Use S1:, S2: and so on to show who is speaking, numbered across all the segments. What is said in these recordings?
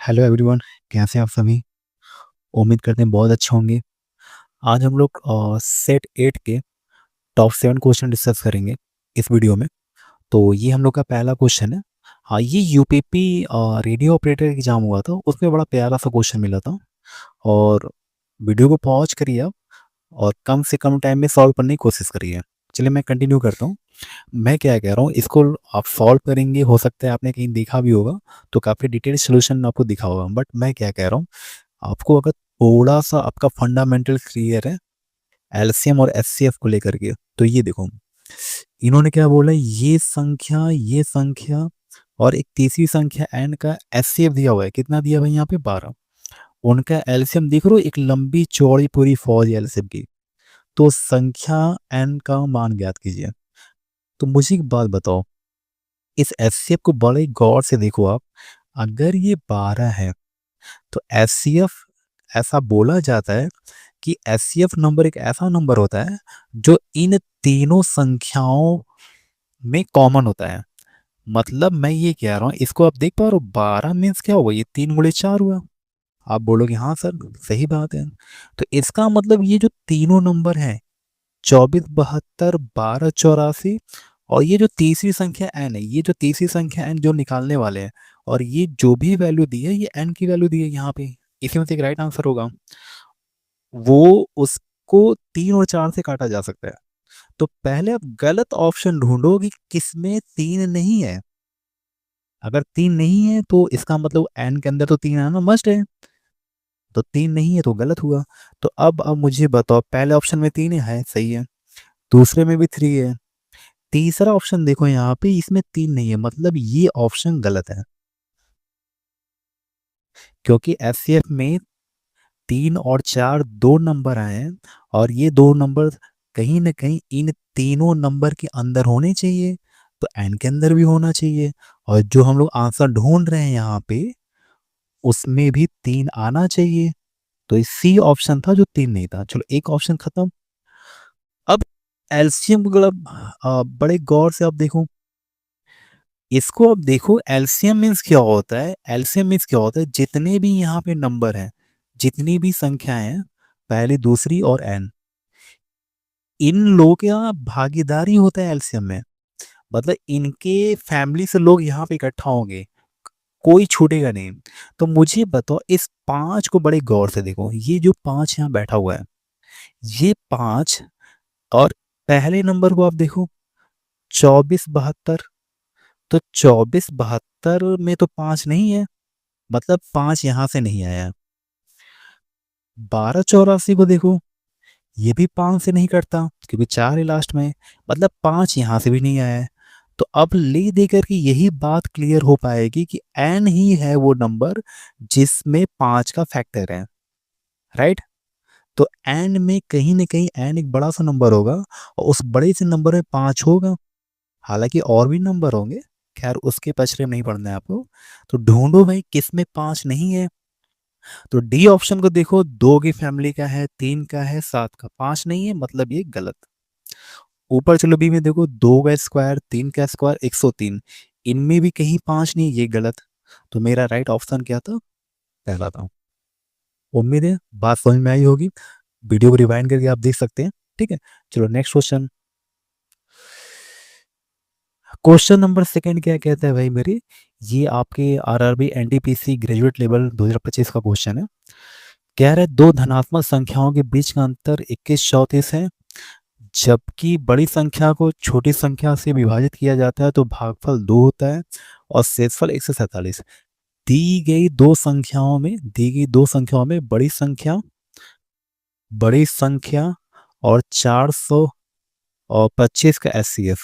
S1: Hello everyone, कैसे हैं आप सभी। उम्मीद करते हैं बहुत अच्छे होंगे। आज हम लोग सेट 8 के टॉप 7 क्वेश्चन डिस्कस करेंगे इस वीडियो में। तो ये हम लोग का पहला क्वेश्चन है। हाँ, ये यूपीपी रेडियो ऑपरेटर एग्जाम हुआ था, उसमें बड़ा प्यारा सा क्वेश्चन मिला था। और वीडियो को पॉज करिए आप और कम से कम टाइम में सॉल्व करने की कोशिश करिए। चलिए मैं कंटिन्यू करता हूँ। मैं क्या कह रहा हूँ, इसको आप सॉल्व करेंगे, हो सकता है आपने कहीं देखा भी होगा, तो काफ़ी डिटेल सोल्यूशन आपको दिखा होगा। बट मैं क्या कह रहा हूँ, आपको अगर थोड़ा सा आपका फंडामेंटल क्लियर है एलसीएम और एचसीएफ को लेकर के, तो ये देखो इन्होंने क्या बोला, ये संख्या और एक तीसरी संख्या एन का एचसीएफ दिया हुआ है। कितना दिया भाई यहाँ पे 12। उनका एलसीएम दिख रहा हो, एक लंबी चौड़ी पूरी फौज एलसीएम की। तो संख्या एन का मान ज्ञात कीजिए। तो मुझे एक बात बताओ, इस एचसीएफ को बड़े गौर से देखो आप। अगर ये 12 है तो एचसीएफ, ऐसा बोला जाता है कि एचसीएफ नंबर एक ऐसा नंबर होता है जो इन तीनों संख्याओं में कॉमन होता है। मतलब मैं ये कह रहा हूँ, इसको आप देख पा रहे हो, 12 मीन्स क्या हुआ, ये 3 × 4 हुआ। आप बोलोगे हाँ सर सही बात है। तो इसका मतलब ये जो तीनों नंबर हैं, 24, 72, 12, 84, और ये जो तीसरी संख्या एन है, ये जो तीसरी संख्या एन जो निकालने वाले हैं, और ये जो भी वैल्यू दी है ये एन की वैल्यू दी है यहाँ पे, इसी में से एक राइट आंसर होगा। वो उसको 3 और 4 से काटा जा सकता है। तो पहले आप गलत ऑप्शन ढूंढो कि किसमें 3 नहीं है। अगर 3 नहीं है तो इसका मतलब एन के अंदर तो 3 आना मस्ट है। तो 3 नहीं है तो गलत हुआ। तो अब मुझे बताओ, पहले ऑप्शन में 3 है, सही है। दूसरे में भी 3 है। तीसरा ऑप्शन देखो यहाँ पे, इसमें 3 नहीं है, मतलब ये ऑप्शन गलत है। क्योंकि एचसीएफ में 3 और 4 दो नंबर आए हैं, और ये दो नंबर कहीं ना कहीं इन तीनों नंबर के अंदर होने चाहिए। तो एन के अंदर भी होना चाहिए। और जो हम लोग आंसर ढूंढ रहे हैं यहाँ पे, उसमें भी 3 आना चाहिए। तो सी ऑप्शन था जो 3 नहीं था। चलो एक ऑप्शन खत्म। अब एलसीएम मतलब बड़े गौर से आप देखो, इसको अब देखो, एलसीएम मीन्स क्या होता है। एलसीएम मीन्स क्या होता है, जितने भी यहाँ पे नंबर हैं, जितनी भी संख्याएं हैं, पहली दूसरी और एन, इन लोगों का भागीदारी होता है एलसीएम में। मतलब इनके फैमिली से लोग यहाँ पे इकट्ठा होंगे, कोई छूटेगा नहीं। तो मुझे बताओ, इस 5 को बड़े गौर से देखो, ये जो 5 यहाँ बैठा हुआ है, ये 5, और पहले नंबर को आप देखो, 24, 72। तो 24, 72 में तो 5 नहीं है, मतलब 5 यहां से नहीं आया। 12, 84 को देखो, ये भी 5 से नहीं कटता क्योंकि 4 है लास्ट में, मतलब 5 यहां से भी नहीं आया है। तो अब ले दे करके यही बात क्लियर हो पाएगी कि एन ही है वो नंबर जिसमें 5 का फैक्टर है, राइट। तो एन में कहीं ना कहीं एन एक बड़ा सा नंबर होगा, और उस बड़े से नंबर में 5 होगा। हालांकि और भी नंबर होंगे, खैर उसके पछरे में नहीं पड़ना है आपको। तो ढूंढो भाई किसमें 5 नहीं है। तो डी ऑप्शन को देखो, 2 की फैमिली का है, 3 का है, 7 का, 5 नहीं है, मतलब ये गलत। ऊपर चलो बी में देखो, 2 का स्क्वायर, 3 का स्क्वायर, 103, इनमें भी कहीं 5 नहीं, ये गलत। तो मेरा राइट ऑप्शन क्या था, पहला था। उम्मीद है बात समझ में आई होगी। वीडियो को रिवाइंड करके आप देख सकते हैं। ठीक है, चलो next question. Question number second क्या कहता है भाई मेरी, ये आपके आरआरबी एनटीपीसी ग्रेजुएट लेवल 2025 का क्वेश्चन है। कह रहा है दो धनात्मक संख्याओं के बीच का अंतर 21/34 है, जबकि बड़ी संख्या को छोटी संख्या से विभाजित किया जाता है तो भागफल 2 होता है और शेषफल 147। दी गई दो संख्याओं में बड़ी संख्या और 425 का एचसीएफ।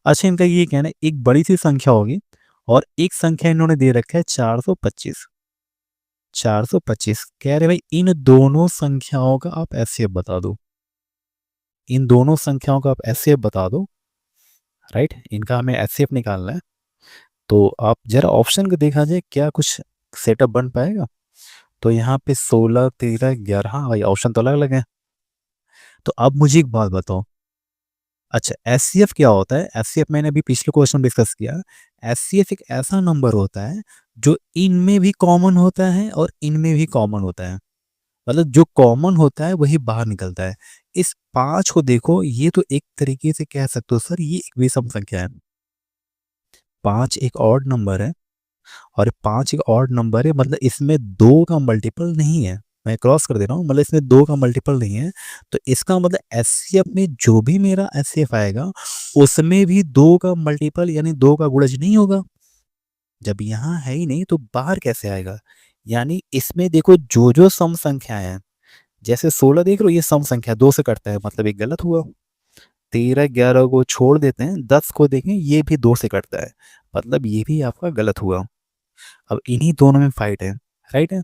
S1: अच्छा, इनका ये कहना है एक बड़ी सी संख्या होगी और एक संख्या इन्होंने दे रखा है 425। 425 कह रहे भाई इन दोनों संख्याओं का आप एचसीएफ बता दो। इन दोनों संख्याओं का आप एचसीएफ बता दो, राइट। इनका हमें एचसीएफ निकालना है। तो आप जरा ऑप्शन को देखा जाए, क्या कुछ सेटअप बन पाएगा। तो यहाँ पे 16, 13, 11, हाँ भाई ऑप्शन तो अलग अलग है। तो अब मुझे एक बात बताओ, अच्छा एचसीएफ क्या होता है। एचसीएफ मैंने अभी पिछले क्वेश्चन डिस्कस किया। एचसीएफ एक ऐसा नंबर होता है जो इनमें भी कॉमन होता है और इनमें भी कॉमन होता है, मतलब जो कॉमन होता है वही बाहर निकलता है। इस 5 को देखो, ये तो एक तरीके से कह सकते हो सर ये एक विषम संख्या है। 5 एक ऑड नंबर है और 5 एक ऑड नंबर है, मतलब इसमें 2 का मल्टीपल नहीं है। मैं क्रॉस कर दे रहा हूँ, मतलब इसमें 2 का मल्टीपल नहीं है। तो इसका मतलब एचसीएफ में जो भी मेरा एचसीएफ आएगा उसमें भी 2 का मल्टीपल यानी 2 का गुणज नहीं होगा। जब यहाँ है ही नहीं तो बाहर कैसे आएगा? यानी इसमें देखो जो जो सम संख्या है, जैसे 16 देख लो, ये सम संख्या 2 से कटता है, मतलब ये गलत हुआ। 13 11 को छोड़ देते हैं, 10 को देखें ये भी 2 से कटता है, मतलब ये भी आपका गलत हुआ। अब इन्हीं दोनों में फाइट है, राइट है।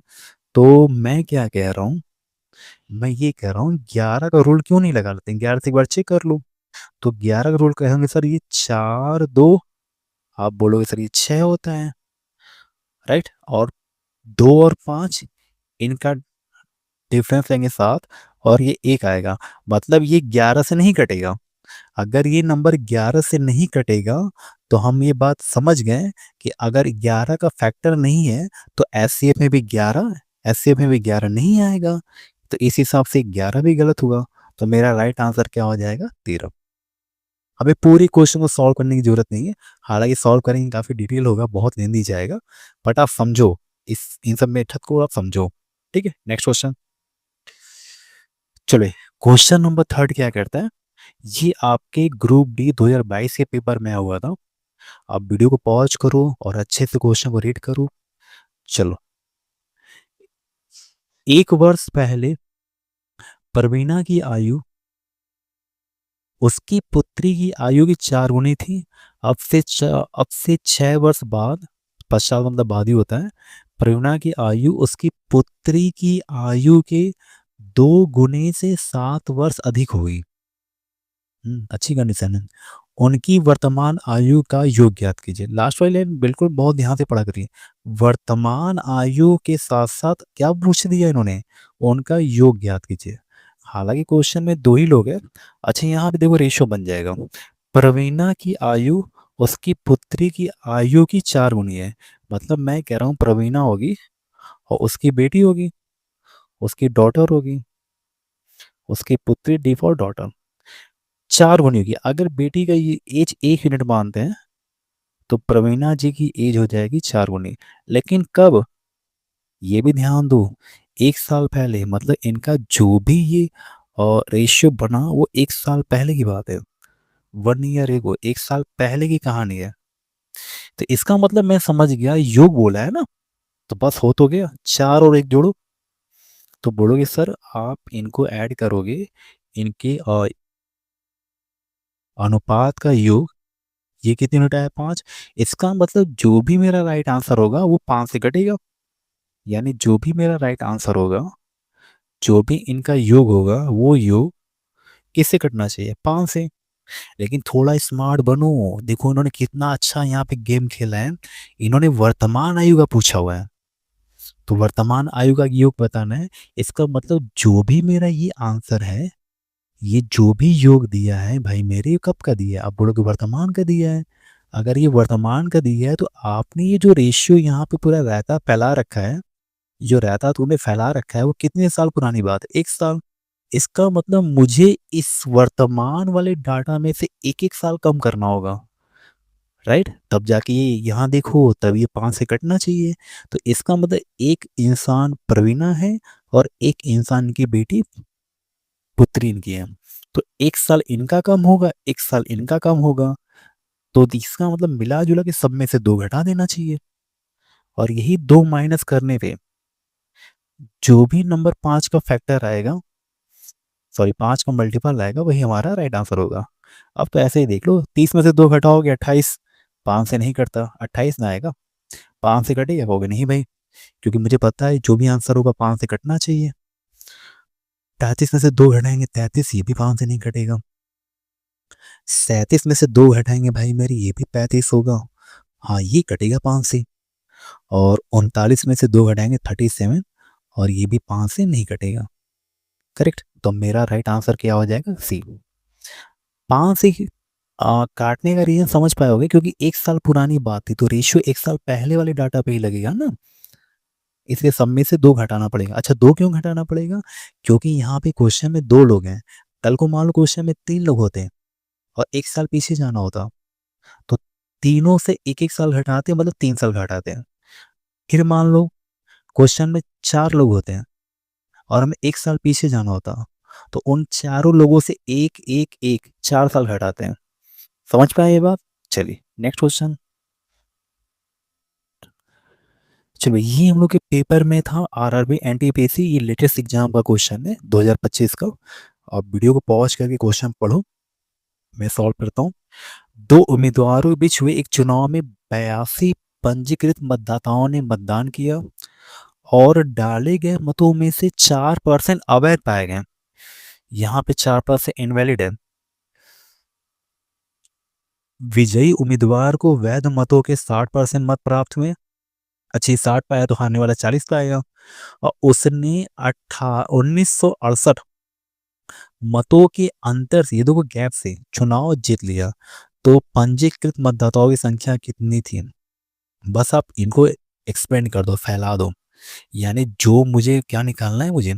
S1: तो मैं क्या कह रहा हूँ, मैं ये कह रहा हूँ 11 का रूल क्यों नहीं लगा लेते, 11 से एक बार चेक कर लो। तो 11 का रूल कहेंगे सर ये 4 2, आप बोलोगे सर ये 6 होता है, राइट। और 2 और 5 इनका डिफरेंस लेंगे 7 और ये 1 आएगा, मतलब ये 11 से नहीं कटेगा। अगर ये नंबर 11 से नहीं कटेगा तो हम ये बात समझ गए कि अगर 11 का फैक्टर नहीं है तो एचसीएफ में भी 11, एचसीएफ में भी 11 नहीं आएगा। तो इस हिसाब से 11 भी गलत हुआ। तो मेरा राइट आंसर क्या हो जाएगा? 13। हमें पूरी क्वेश्चन को सॉल्व करने की जरूरत नहीं है, हालांकि सॉल्व करेंगे काफ़ी डिटेल होगा, बहुत लेंदी जाएगा, बट आप समझो, इस इन सब मेथड को आप समझो। ठीक है, नेक्स्ट क्वेश्चन। चलो, क्वेश्चन नंबर 3 क्या करता है, ये आपके ग्रुप डी 2022 के पेपर में हुआ था। आप वीडियो को पॉज करो और अच्छे से क्वेश्चन को रीड करो। चलो, 1 वर्ष पहले प्रवीणा की आयु उसकी पुत्री की आयु की 4 गुनी थी। अब से 6 वर्ष बाद, पश्चात मतलब बाद ही होता है, प्रवीणा की आयु उसकी पुत्री की आयु के 2 गुने से 7 वर्ष अधिक हुई। अच्छी कंडीशन है। उनकी वर्तमान आयु का योग ज्ञात कीजिए। लास्ट वाली लाइन बिल्कुल बहुत ध्यान से पढ़ा करिए। वर्तमान आयु के साथ साथ क्या पूछ दिया इन्होंने? उनका योग ज्ञात कीजिए। हालांकि क्वेश्चन में 2 ही लोग हैं। अच्छा, यहाँ पे देखो रेशियो बन जाएगा। प्रवीणा की आयु उसकी पुत्री की आयु की 4 गुनी है, मतलब मैं कह रहा हूँ प्रवीणा होगी और उसकी बेटी होगी, उसकी डॉटर होगी, उसकी पुत्री डिफॉल्ट डॉटर 4 गुनी होगी। अगर बेटी का ये एज 1 यूनिट मानते हैं तो प्रवीणा जी की एज हो जाएगी 4 गुनी। लेकिन कब, ये भी ध्यान दो, 1 साल पहले, मतलब इनका जो भी ये रेशियो बना वो 1 साल पहले की बात है। 1 ईयर एगो, 1 साल पहले की कहानी है। तो इसका मतलब मैं समझ गया, योग बोला है ना, तो बस हो तो गया, 4 और 1 जोड़ो। तो बोलोगे सर आप इनको ऐड करोगे, इनके अनुपात का योग, ये कितनी यूनिट है? 5। इसका मतलब जो भी मेरा राइट आंसर होगा वो 5 से कटेगा। यानी जो भी मेरा राइट आंसर होगा, जो भी इनका योग होगा वो योग किससे कटना चाहिए? 5 से। लेकिन थोड़ा स्मार्ट बनो, देखो इन्होंने कितना अच्छा यहाँ पे गेम खेला है। इन्होंने वर्तमान आयु का पूछा हुआ है, तो वर्तमान आयु का योग बताना है। इसका मतलब जो भी मेरा ये आंसर है, ये जो भी योग दिया है भाई मेरे, कब का दिया है? आप बोलोगे वर्तमान का दिया है। अगर ये वर्तमान का दिया है तो आपने ये जो रेशियो यहाँ पे पूरा रायता फैला रखा है, जो रायता तूने फैला रखा है वो कितने साल पुरानी बात है? 1 साल। इसका मतलब मुझे इस वर्तमान वाले डाटा में से एक एक साल कम करना होगा, राइट। तब जाके ये यहाँ देखो, तब ये 5 से कटना चाहिए। तो इसका मतलब एक इंसान प्रवीणा है और एक इंसान की बेटी पुत्री इनकी है। तो 1 साल इनका कम होगा, 1 साल इनका कम होगा। तो इसका मतलब मिला जुला के सब में से 2 घटा देना चाहिए। और यही 2 माइनस करने पे जो भी नंबर 5 का फैक्टर आएगा, सॉरी 5 का मल्टीपल आएगा, वही हमारा राइट आंसर होगा। अब तो ऐसे ही देख लो, 30 में से 2 घटाओगे 28, 5 से नहीं कटता, 28 ना आएगा, 5 से कटेगा? कहोगे नहीं भाई, क्योंकि मुझे पता है जो भी आंसर होगा 5 से कटना चाहिए। 33 में से 2 घटाएंगे 33, ये भी 5 से नहीं कटेगा। 37 में से 2 घटाएंगे भाई मेरी, ये भी 35 होगा, हाँ ये कटेगा 5 से। और 39 में से 2 घटाएंगे 37, और ये भी 5 से नहीं कटेगा। करेक्ट। तो मेरा राइट आंसर क्या हो जाएगा? सी। 5 से काटने का रीज़न समझ पाए होगे क्योंकि 1 साल पुरानी बात थी, तो रेशियो 1 साल पहले वाले डाटा पे ही लगेगा ना, इसलिए सब में से 2 घटाना पड़ेगा। अच्छा 2 क्यों घटाना पड़ेगा? क्योंकि यहाँ पे क्वेश्चन में 2 लोग हैं, कल को मान लो क्वेश्चन में 3 लोग होते हैं और 1 साल पीछे जाना होता, तो तीनों से 1-1 साल घटाते हैं, मतलब 3 साल घटाते हैं। फिर मान लो क्वेश्चन में 4 लोग होते हैं और हमें 1 साल पीछे जाना होता, तो उन चारों लोगों से 1-1-1 4 साल घटाते हैं। समझ पाए ये बात? चलिए नेक्स्ट क्वेश्चन। चलो ये हम लोग के पेपर में था, आरआरबी एनटीपीसी, ये लेटेस्ट एग्जाम का क्वेश्चन है 2025 का। आप वीडियो को पॉज करके क्वेश्चन पढ़ो, मैं सॉल्व करता हूँ। दो उम्मीदवारों के बीच हुए एक चुनाव में 82 पंजीकृत मतदाताओं ने मतदान किया और डाले गए मतों में से 4% अवैध पाए गए। यहाँ पे 4% इनवैलिड है। विजयी उम्मीदवार को वैध मतों के 60% मत प्राप्त हुए। अच्छी 60 पाया तो हारने वाला 40 पाएगा। और उसने 1968 मतों के अंतर से, ये देखो गैप से चुनाव जीत लिया। तो पंजीकृत मतदाताओं की संख्या कितनी थी? बस आप इनको एक्सपेंड कर दो, फैला दो। यानी जो मुझे क्या निकालना है, मुझे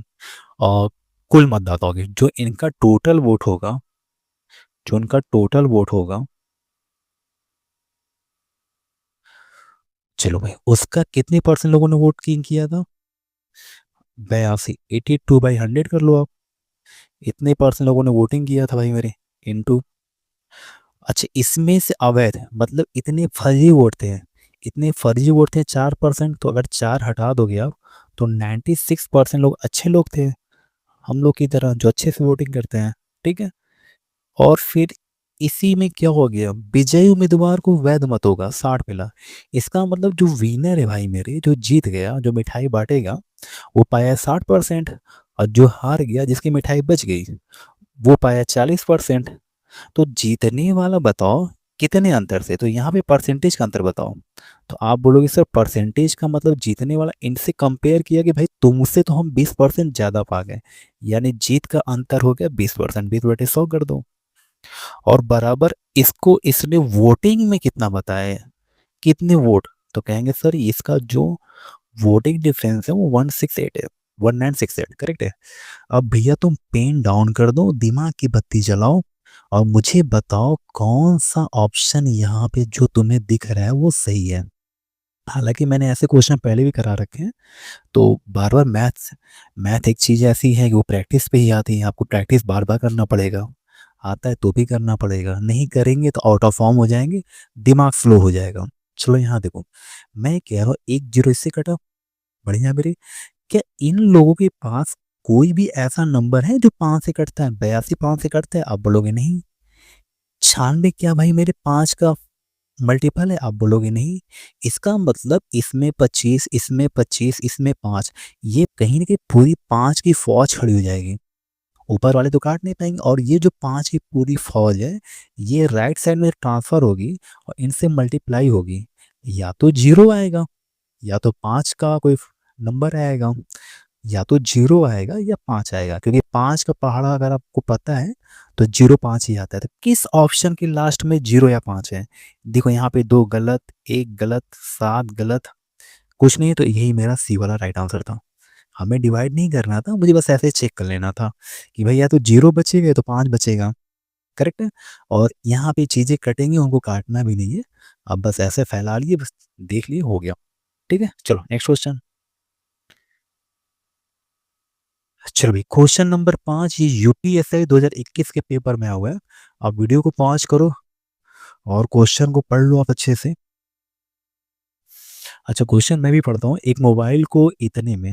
S1: और कुल मतदाताओं की जो इनका टोटल वोट होगा, जो इनका टोटल वोट होगा, चलो भाई उसका कितने परसेंट लोगों ने वोट किया था? 82, 82/100 कर लो आप। इतने परसेंट लोगों ने वोटिंग किया था भाई मेरे, इनटू। अच्छा इसमें से अवैध मतलब इतने फर्जी वोट थे, इतने फर्जी वोट थे 4%, तो अगर 4 हटा दोगे आप तो 96% लोग अच्छे लोग थे, हम लोग की तरह जो अच्छे से वोटिंग करते हैं। ठीक है। और फिर इसी में क्या हो गया, विजयी उम्मीदवार को वैध मत होगा 60 मिला। इसका मतलब जो विनर है भाई मेरे, जो जीत गया, जो मिठाई बांटेगा, वो पाया 60%। और जो हार गया, जिसकी मिठाई बच गई, वो पाया 40%। तो जीतने वाला बताओ कितने अंतर से, तो यहाँ पे परसेंटेज का अंतर बताओ। तो आप बोलोगे सर परसेंटेज का मतलब जीतने वाला इनसे कंपेयर किया कि भाई तुमसे तो हम 20% ज़्यादा पा गए, यानी जीत का अंतर हो गया 20%, 20/100 कर दो। और बराबर इसको इसने वोटिंग में कितना बताया है, कितने वोट, तो कहेंगे सर इसका जो वोटिंग डिफरेंस है वो 168 है, 1968 करेक्ट है। अब भैया तुम पेन डाउन कर दो, दिमाग की बत्ती जलाओ और मुझे बताओ कौन सा ऑप्शन यहाँ पे जो तुम्हें दिख रहा है वो सही है। हालांकि मैंने ऐसे क्वेश्चन पहले भी करा रखे हैं, तो बार बार मैथ्स, मैथ एक चीज़ ऐसी है कि वो प्रैक्टिस पे ही आती है, आपको प्रैक्टिस बार बार करना पड़ेगा। आता है तो भी करना पड़ेगा, नहीं करेंगे तो आउट ऑफ फॉर्म हो जाएंगे, दिमाग स्लो हो जाएगा। चलो यहाँ देखो, मैं कह रहा हूँ 1 0 इससे कटा, बढ़िया मेरे। क्या इन लोगों के पास कोई भी ऐसा नंबर है जो 5 से कटता है? 82 5 से कटता है, आप बोलोगे नहीं। 96 क्या भाई मेरे 5 का मल्टीपल है, आप बोलोगे नहीं। इसका मतलब इसमें 25, इसमें 25, इसमें 5, ये कहीं ना कहीं पूरी 5 की फौज खड़ी हो जाएगी, ऊपर वाले तो काट नहीं पाएंगे। और ये जो 5 की पूरी फौज है, ये राइट साइड में ट्रांसफर होगी और इनसे मल्टीप्लाई होगी, या तो जीरो आएगा, या तो 5 का कोई नंबर आएगा, या तो जीरो आएगा या 5 आएगा, क्योंकि 5 का पहाड़ा अगर आपको पता है तो जीरो 5 ही आता है। तो किस ऑप्शन के लास्ट में जीरो या 5 है? देखो यहाँ पे 2 गलत, 1 गलत, 7 गलत, कुछ नहीं है, तो यही मेरा सी वाला राइट आंसर था। हमें डिवाइड नहीं करना था, मुझे बस ऐसे चेक कर लेना था कि भाई या तो जीरो बचेगा तो 5 बचेगा, करेक्ट है। और यहाँ पे चीज़ें कटेंगी, उनको काटना भी नहीं है, अब बस ऐसे फैला लिए, बस देख लिए, हो गया। ठीक है, चलो नेक्स्ट क्वेश्चन। चलो भाई क्वेश्चन नंबर 5, ये यूपीएससी 2021 के पेपर में आया हुआ है। आप वीडियो को पॉज करो और क्वेश्चन को पढ़ लो आप अच्छे से। अच्छा क्वेश्चन मैं भी पढ़ता हूँ। एक मोबाइल को इतने में,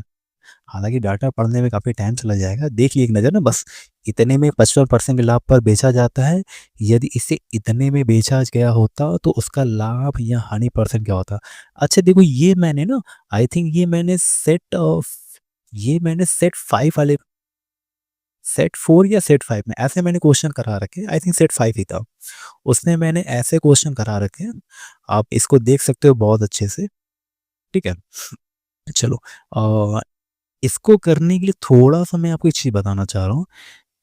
S1: हालांकि डाटा पढ़ने में काफ़ी टाइम चला जाएगा, देख लिए एक नज़र ना बस। इतने में 55% के लाभ पर बेचा जाता है, यदि इसे इतने में बेचा गया होता तो उसका लाभ या हानि परसेंट क्या होता? अच्छा देखो ये मैंने ना, आई थिंक ये मैंने सेट 5 वाले, सेट 4 या सेट 5 में ऐसे मैंने क्वेश्चन करा रखे, आई थिंक सेट 5 ही था, उसने मैंने ऐसे क्वेश्चन करा रखे हैं। आप इसको देख सकते हो बहुत अच्छे से। ठीक है। चलो इसको करने के लिए थोड़ा सा मैं आपको एक चीज़ बताना चाह रहा हूँ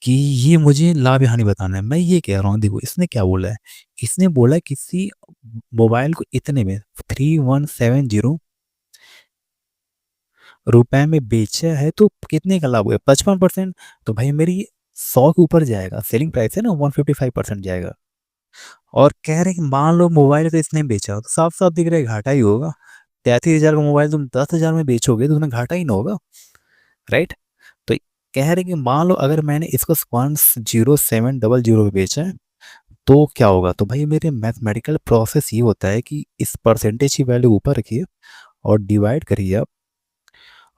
S1: कि ये मुझे लाभ हानि बताना है। मैं ये कह रहा हूँ, देखो इसने क्या बोला है, इसने बोला है किसी मोबाइल को इतने में 3170 रुपए में बेचा है, तो कितने का लाभ हुआ? 55%। तो भाई मेरी 100 के ऊपर जाएगा, सेलिंग प्राइस है ना, 155% जाएगा। और कह रहे हैं कि मान लो मोबाइल तो इसने बेचा, तो साफ साफ दिख रहा है घाटा ही होगा। 33,000 का मोबाइल तुम 10,000 में बेचोगे तो तुम्हें घाटा ही ना होगा, राइट? तो कह रहे कि मान लो अगर मैंने इसको 10700 में बेचा है तो क्या होगा? तो भाई मेरे मैथमेटिकल प्रोसेस ये होता है कि इस परसेंटेज की वैल्यू ऊपर रखिए और डिवाइड करिए आप,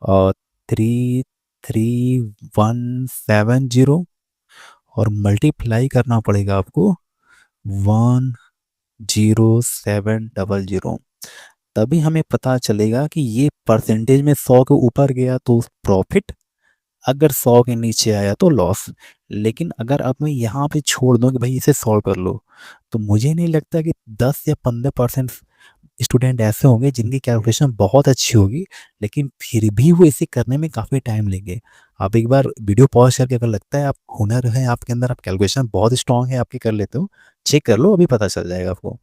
S1: और 33170, और मल्टीप्लाई करना पड़ेगा आपको 10700। तभी हमें पता चलेगा कि ये परसेंटेज में 100 के ऊपर गया तो प्रॉफिट, अगर 100 के नीचे आया तो लॉस। लेकिन अगर अब मैं यहाँ पे छोड़ दूँ कि भाई इसे सॉल्व कर लो, तो मुझे नहीं लगता कि 10 या 15% स्टूडेंट ऐसे होंगे जिनकी कैलकुलेशन बहुत अच्छी होगी, लेकिन फिर भी वो इसे करने में काफ़ी टाइम लेंगे। आप एक बार वीडियो पॉज करके, अगर लगता है आप हुनर है आपके अंदर, आप कैलकुलेशन बहुत स्ट्रांग है आपके, कर लेते हो, चेक कर लो, अभी पता चल जाएगा आपको।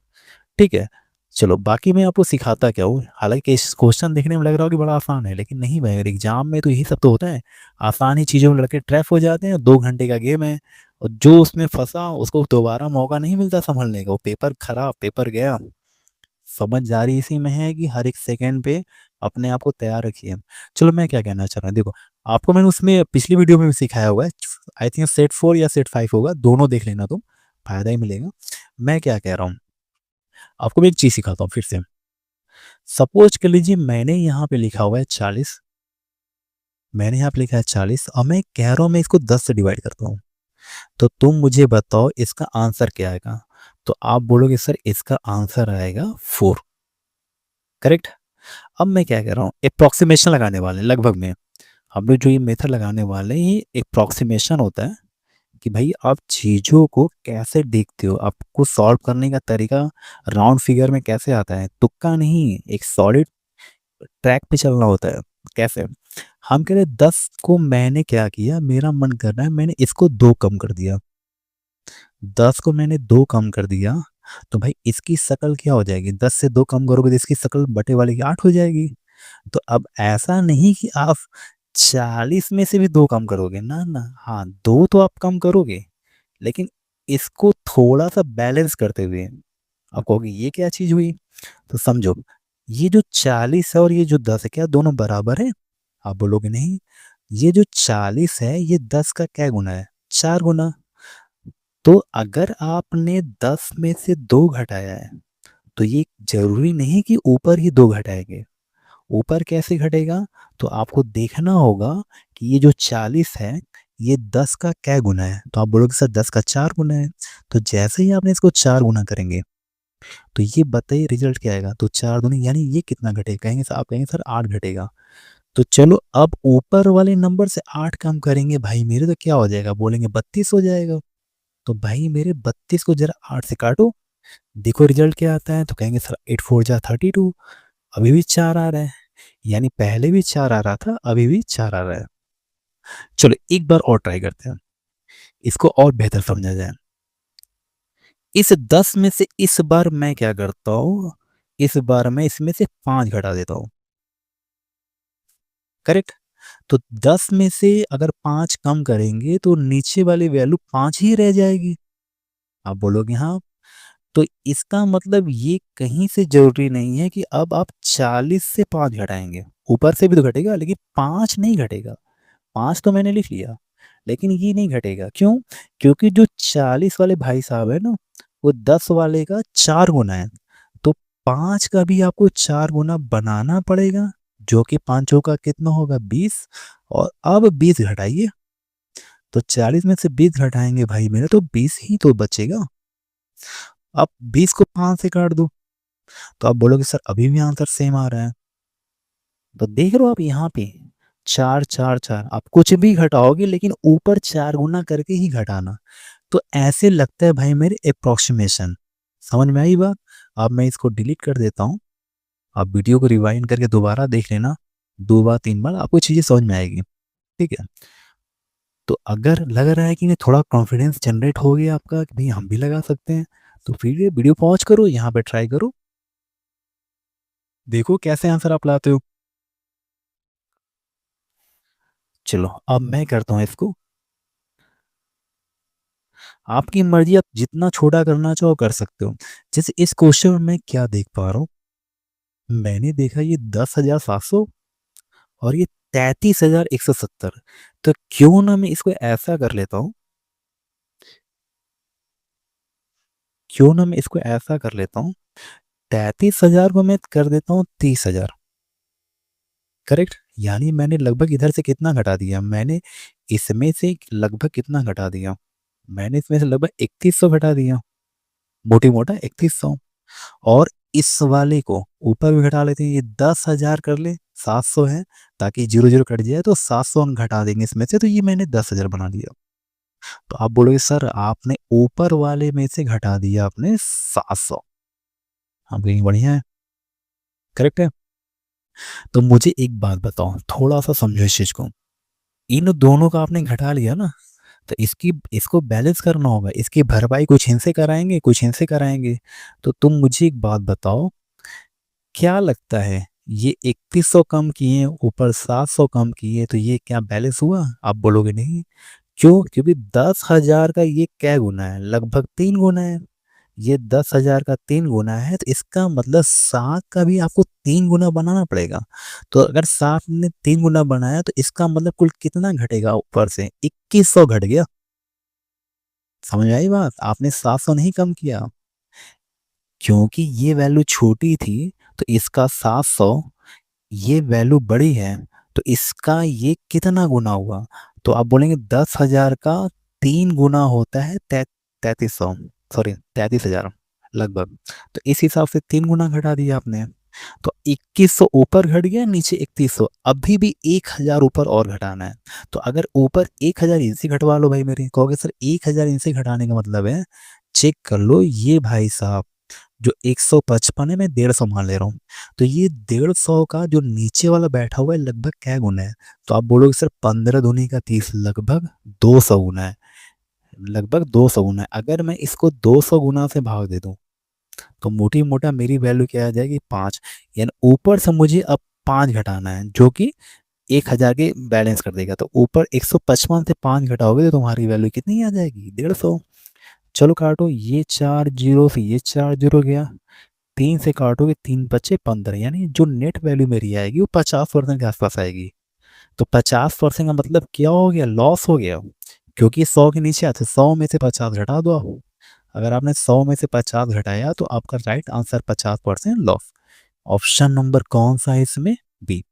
S1: ठीक है, चलो बाकी मैं आपको सिखाता क्या हूँ। हालांकि इस क्वेश्चन देखने में लग रहा हो कि बड़ा आसान है, लेकिन नहीं भाई, एग्जाम में तो यही सब तो होता है। आसान ही चीज़ों में लड़के ट्रैप हो जाते हैं, 2 घंटे का गेम है, और जो उसमें फंसा उसको दोबारा मौका नहीं मिलता संभलने का, वो पेपर खराब, पेपर गया। समझदारी इसी में है कि हर एक सेकंड पे अपने आप को तैयार रखिए। चलो मैं क्या कहना चाह रहा हूँ, देखो आपको मैंने उसमें पिछली वीडियो में भी सिखाया हुआ है, आई थिंक सेट 4 या सेट 5 होगा, दोनों देख लेना तुम, फायदा ही मिलेगा। मैं क्या कह रहा हूँ, आपको मैं एक चीज़ सिखाता हूँ फिर से। सपोज कर लीजिए मैंने यहाँ पे लिखा हुआ है 40, मैंने यहाँ पे लिखा है 40, और मैं कह रहा हूँ मैं इसको 10 से डिवाइड करता हूँ, तो तुम मुझे बताओ इसका आंसर क्या आएगा? तो आप बोलोगे सर इसका आंसर आएगा 4, करेक्ट? अब मैं क्या कह रहा हूँ, अप्रोक्सीमेशन लगाने वाले हैं लगभग में। हम लोग जो ये मेथड लगाने वाले हैं, ये अप्रोक्सीमेशन होता है कि भाई आप चीज़ों को कैसे देखते हो, आपको सॉल्व करने का तरीका राउंड फिगर में कैसे आता है, तुक्का नहीं, एक सॉलिड ट्रैक पे चलना होता है। कैसे? हम कह रहे 10 को मैंने क्या किया, मेरा मन कर रहा है मैंने इसको 2 कम कर दिया, 10 को मैंने 2 कम कर दिया, तो भाई इसकी शकल क्या हो जाएगी? 10 से 2 कम करोगे तो इसकी शकल बटे वाले की 8 हो जाएगी। तो अब ऐसा नहीं कि आप 40 में से भी 2 कम करोगे, ना ना, हाँ 2 तो आप कम करोगे, लेकिन इसको थोड़ा सा बैलेंस करते हुए आप कहोगे ये क्या चीज़ हुई? तो समझो, ये जो 40 है और ये जो 10 है, क्या दोनों बराबर है? आप बोलोगे नहीं, ये जो 40 है ये 10 का क्या गुना है? 4 गुना। तो अगर आपने 10 में से 2 घटाया है, तो ये जरूरी नहीं कि ऊपर ही 2 घटाएंगे। ऊपर कैसे घटेगा? तो आपको देखना होगा कि ये जो 40 है ये 10 का क्या गुना है? तो आप बोलोगे सर 10 का 4 गुना है। तो जैसे ही आपने इसको 4 गुना करेंगे, तो ये बताइए रिजल्ट क्या आएगा? तो 4 दूनी यानी ये कितना घटेगा? कहेंगे सर, आप कहेंगे सर 8 घटेगा। तो चलो अब ऊपर वाले नंबर से 8 कम करेंगे भाई मेरे, तो क्या हो जाएगा? बोलेंगे 32 हो जाएगा। तो भाई मेरे 32 को जरा 8 से काटो, देखो रिजल्ट क्या आता है। तो कहेंगे सर 8 4 जा 32, अभी भी 4 आ रहा है, यानी पहले भी 4 आ रहा था, अभी भी 4 आ रहा है। चलो एक बार और ट्राई करते हैं, इसको और बेहतर समझा जाए। इस 10 में से इस बार मैं क्या करता हूँ, इस बार मैं इसमें से 5 घटा देता हूँ, करेक्ट? तो 10 में से अगर 5 कम करेंगे तो नीचे वाली वैल्यू 5 ही रह जाएगी। आप बोलोगे हाँ, तो इसका मतलब ये कहीं से जरूरी नहीं है कि अब आप 40 से 5 घटाएंगे, ऊपर से भी तो घटेगा लेकिन 5 नहीं घटेगा। 5 तो मैंने लिख लिया, लेकिन ये नहीं घटेगा, क्यों? क्योंकि जो 40 वाले भाई साहब है ना, वो 10 वाले का 4 गुना है। तो 5 का भी आपको 4 गुना बनाना पड़ेगा, जो कि 5 का कितना होगा? 20। और अब 20 घटाइए, तो 40 में से 20 घटाएंगे भाई मेरा, तो 20 ही तो बचेगा। अब 20 को 5 से काट दो, तो आप बोलोगे सर अभी भी आंसर सेम आ रहा है। तो देख रहे हो आप यहाँ पे, 4 4 4, आप कुछ भी घटाओगे लेकिन ऊपर 4 गुना करके ही घटाना। तो ऐसे लगता है भाई मेरे अप्रोक्सीमेशन। समझ में आई बात? अब मैं इसको डिलीट कर देता हूँ, आप वीडियो को रिवाइंड करके दोबारा देख लेना, 2 बार 3 बार आपको चीज़ें समझ में आएगी। ठीक है, तो अगर लग रहा है कि नहीं थोड़ा कॉन्फिडेंस जनरेट हो गया आपका कि भाई हम भी लगा सकते हैं, तो फिर ये वीडियो पॉज करो, यहाँ पे ट्राई करो, देखो कैसे आंसर आप लाते हो। चलो अब मैं करता हूँ इसको, आपकी मर्जी, आप जितना छोटा करना चाहो कर सकते हो। जैसे इस क्वेश्चन में मैं क्या देख पा रहा हूँ, मैंने देखा ये 10,700 और ये 33,170। तो क्यों ना मैं इसको ऐसा कर लेता हूँ, क्यों ना मैं इसको ऐसा कर लेता हूँ, 33,000 को मैं कर देता हूँ 30,000। करेक्ट, यानी मैंने लगभग इधर से कितना घटा दिया, मैंने इसमें से लगभग कितना घटा दिया, मैंने इसमें से लगभग 3100 घटा दिया, मोटी मोटा 3100। और इस वाले को ऊपर भी घटा लेते हैं, ये 10,000 कर ले, 700 है, ताकि जीरो जीरो कट जाए तो 700 हम घटा देंगे इसमें से, तो ये मैंने 10,000 बना दिया। तो आप बोलोगे सर आपने ऊपर वाले में से घटा दिया आपने 700, हम कहीं बढ़िया है, करेक्ट है। तो मुझे एक बात बताओ, थोड़ा सा समझो इस चीज को, इन दोनों का आपने घटा लिया ना, तो इसकी इसको बैलेंस करना होगा, इसकी भरपाई कुछ इनसे कराएंगे कुछ इनसे कराएंगे। तो तुम मुझे एक बात बताओ, क्या लगता है ये 3100 कम किए ऊपर 700 कम किए, तो ये क्या बैलेंस हुआ? आप बोलोगे नहीं। क्यों? क्योंकि 10,000 का ये क्या गुना है, लगभग 3 गुना है। ये 10,000 का 3 गुना है, तो इसका मतलब 7 का भी आपको 3 गुना बनाना पड़ेगा। तो अगर 7 ने 3 गुना बनाया तो इसका मतलब कुल कितना घटेगा, ऊपर से 2100 घट गया। समझ आई बात? आपने 700 नहीं कम किया, क्योंकि ये वैल्यू छोटी थी, तो इसका 700, ये वैल्यू बड़ी है, तो इसका ये कितना गुना हुआ। तो आप बोलेंगे 10,000 का 3 गुना होता है 3300, सॉरी 33,000 लगभग। तो इस हिसाब से 3 गुना घटा दिया आपने। तो 2100 ऊपर घट गया, नीचे 3100, अभी भी 1,000 ऊपर और घटाना है। तो अगर ऊपर 1,000 इनसे घटवा लो भाई, मेरे कहोगे सर 1,000 इनसे घटाने का मतलब है, चेक कर लो ये भाई साहब, जो 155 है मैं 150 मान ले रहा हूँ, तो ये 150 का जो नीचे वाला बैठा हुआ है लगभग क्या गुना है। तो आप बोलोगे सर 15 दूनी का 30, लगभग 200 गुना है, लगभग 200 गुना है। अगर मैं इसको 200 गुना से भाग दे दूं, तो मोटी मोटा मेरी वैल्यू क्या आ जाएगी, 5। यानी ऊपर से मुझे अब 5 घटाना है, जो कि 1,000 के बैलेंस कर देगा। तो ऊपर 155 से 5 घटाओगे तो तुम्हारी वैल्यू कितनी आ जाएगी, 150। चलो काटो, ये 4 जीरो से ये 4 जीरो गया, 3 से काटोगे 3 बचे 15, यानी जो नेट वैल्यू मेरी आएगी वो 50% के आसपास आएगी। तो 50% का मतलब क्या हो गया, लॉस हो गया, क्योंकि 100 के नीचे आते, 100 में से 50 घटा दो आप। अगर आपने 100 में से 50 घटाया तो आपका right answer 50% loss. Option number कौन सा है इसमें, बी।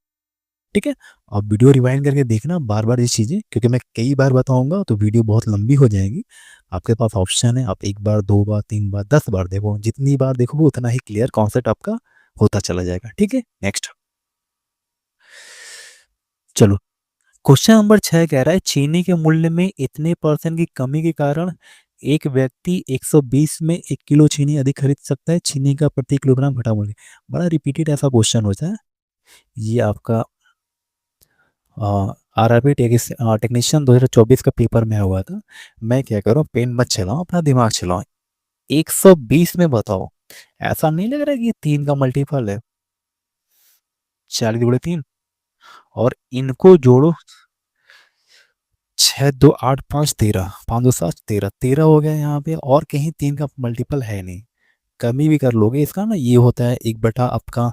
S1: ठीक है, अब वीडियो रिवाइंड करके देखना बार बार ये चीज़ें, क्योंकि मैं कई बार बताऊंगा तो वीडियो बहुत लंबी हो जाएगी। आपके पास ऑप्शन है, आप 1 बार 2 बार 3 बार 10 बार देखो, जितनी बार देखोगे उतना ही क्लियर कॉन्सेप्ट आपका होता चला जाएगा। ठीक है, नेक्स्ट। चलो, क्वेश्चन नंबर 6 कह रहा है चीनी के मूल्य में इतने परसेंट की कमी के कारण एक व्यक्ति 120 में 1 किलो चीनी अधिक खरीद सकता है, चीनी का प्रति किलोग्राम घटा मूल्य। बड़ा रिपीटेड ऐसा क्वेश्चन होता है। ये आपका RRB टेक्नीशियन 2024 का पेपर में हुआ था। मैं क्या करूँ, पेन मत चलाओ, अपना दिमाग चलाओ। 120 में बताओ, ऐसा नहीं लग रहा है कि ये 3 का मल्टीपल है, 40 × 3, और इनको जोड़ो, 6 2 8 5 13, 5 2 7 13, 13 हो गया यहाँ पे, और कहीं 3 का मल्टीपल है नहीं। कमी भी कर लोगे इसका ना, ये होता है 1 बटा आपका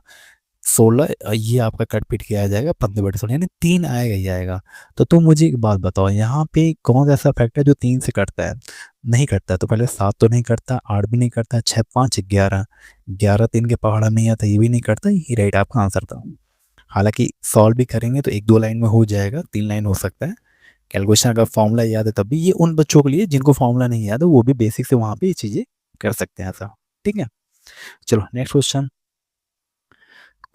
S1: 16, ये आपका कट पीट के आ जाएगा 15 बटे 16, यानी 3 आएगा ही आएगा। तो तुम मुझे एक बात बताओ, यहाँ पे कौन सा ऐसा फैक्टर है जो 3 से कटता है? नहीं कटता। तो पहले 7 तो नहीं कटता, 8 भी नहीं कटता, 6 5 11, 11 3 के पहाड़ा नहीं आता, ये भी नहीं कटता, ये राइट आपका आंसर था। हालांकि सॉल्व भी करेंगे तो 1 2 लाइन में हो जाएगा, 3 लाइन हो सकता है। कैलकुलेशन अगर फॉर्मूला याद है तब भी, ये उन बच्चों के लिए जिनको फॉर्मूला नहीं याद है, वो भी बेसिक से वहाँ पे ये चीज़ें कर सकते हैं ऐसा। ठीक है, चलो नेक्स्ट क्वेश्चन।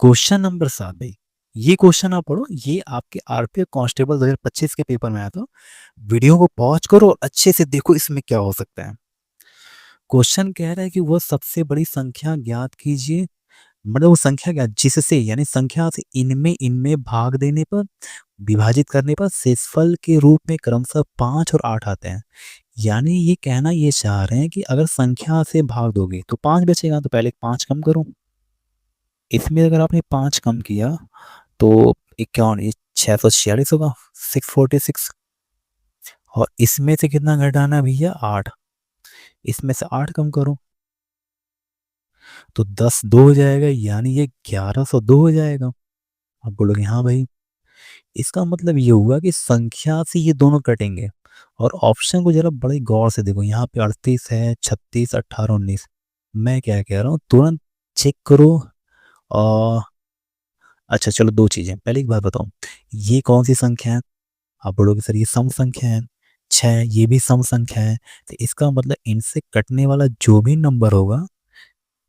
S1: क्वेश्चन नंबर 7 भाई, ये क्वेश्चन आप पढ़ो, ये आपके आरपीएफ कांस्टेबल 2025 के पेपर में आया था। वीडियो को पॉज करो और अच्छे से देखो इसमें क्या हो सकता है। क्वेश्चन कह रहा है कि वह सबसे बड़ी संख्या ज्ञात कीजिए, मतलब वो संख्या क्या जिससे, यानी संख्या से इनमें इनमें भाग देने पर विभाजित करने पर शेषफल के रूप में क्रमशः 5 और 8 आते हैं। यानी ये कहना ये चाह रहे हैं कि अगर संख्या से भाग दोगे तो 5 बचेगा, तो पहले 5 कम करो। इसमें अगर आपने 5 कम किया तो 51 ये 646 होगा, 646। और इसमें से कितना घटाना है भैया, 8। इसमें से 8 कम करो तो 10 2 हो जाएगा, यानी ये 1102 हो जाएगा। आप बोलोगे हाँ भाई, इसका मतलब ये हुआ कि संख्या से ये दोनों कटेंगे। और ऑप्शन को जरा बड़े गौर से देखो, यहाँ पे 38 है, 36, 18, 19। मैं क्या कह रहा हूँ, तुरंत चेक करो। और अच्छा चलो, दो चीज़ें, पहले एक बात बताओ, ये कौन सी संख्या है। आप बोलोगे सर ये सम संख्या है। 6 ये भी सम संख्या है। तो इसका मतलब इनसे कटने वाला जो भी नंबर होगा,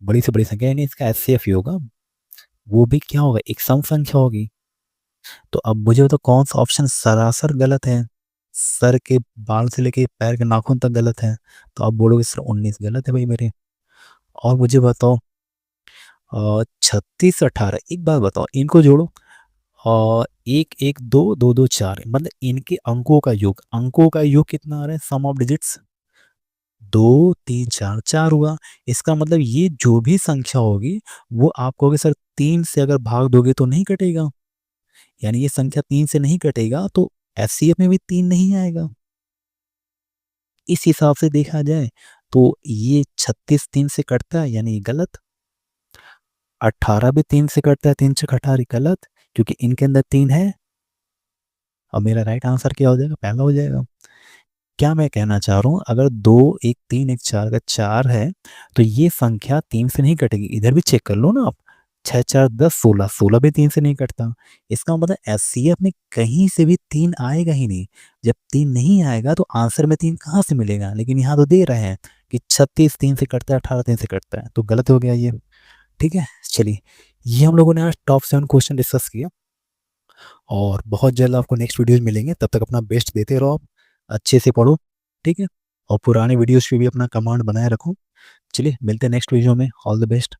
S1: बड़ी से बड़ी संख्या, यानी इसका एचसीएफ ही होगा, वो भी क्या होगा, एक सम संख्या होगी। तो अब मुझे बताओ कौन सा ऑप्शन सरासर गलत है। सर के बाल से लेके पैर के नाखून तक गलत है। तो आप बोलोगे सर 19 गलत है भाई मेरे। और मुझे बताओ 36, 18, एक बात बताओ, इनको जोड़ो। और 1 1 2 2 2 4, मतलब इनके अंकों का योग कितना आ रहा है, सम ऑफ डिजिट्स 2 3 4 4 हुआ। इसका मतलब ये जो भी संख्या होगी, वो आप कहोगे सर 3 से अगर भाग दोगे तो नहीं कटेगा, यानी ये संख्या 3 से नहीं कटेगा, तो एचसीएफ में भी 3 नहीं आएगा। इस हिसाब से देखा जाए तो ये 36 3 से कटता है, यानी ये गलत। 18 भी 3 से कटता है, 3 से 18 गलत, क्योंकि इनके अंदर 3 है। और मेरा राइट आंसर क्या हो जाएगा, पहला हो जाएगा। क्या मैं कहना चाह रहा हूँ, अगर 2 1 3 1 4 का 4 है, तो ये संख्या 3 से नहीं कटेगी। इधर भी चेक कर लो ना आप, 6 4 10 16, 16 भी 3 से नहीं कटता। इसका मतलब एचसीएफ में कहीं से भी 3 आएगा ही नहीं। जब 3 नहीं आएगा तो आंसर में 3 कहाँ से मिलेगा। लेकिन यहाँ तो दे रहे हैं कि 36 3 से कटता है, 18 3 से कटता है, तो गलत हो गया ये। ठीक है, चलिए, ये हम लोगों ने आज टॉप 7 क्वेश्चन डिस्कस किया। और बहुत जल्द आपको नेक्स्ट वीडियोज मिलेंगे, तब तक अपना बेस्ट देते रहो आप, अच्छे से पढ़ो। ठीक है, और पुराने वीडियोस पे भी अपना कमांड बनाए रखो। चलिए, मिलते हैं नेक्स्ट वीडियो में। All the best.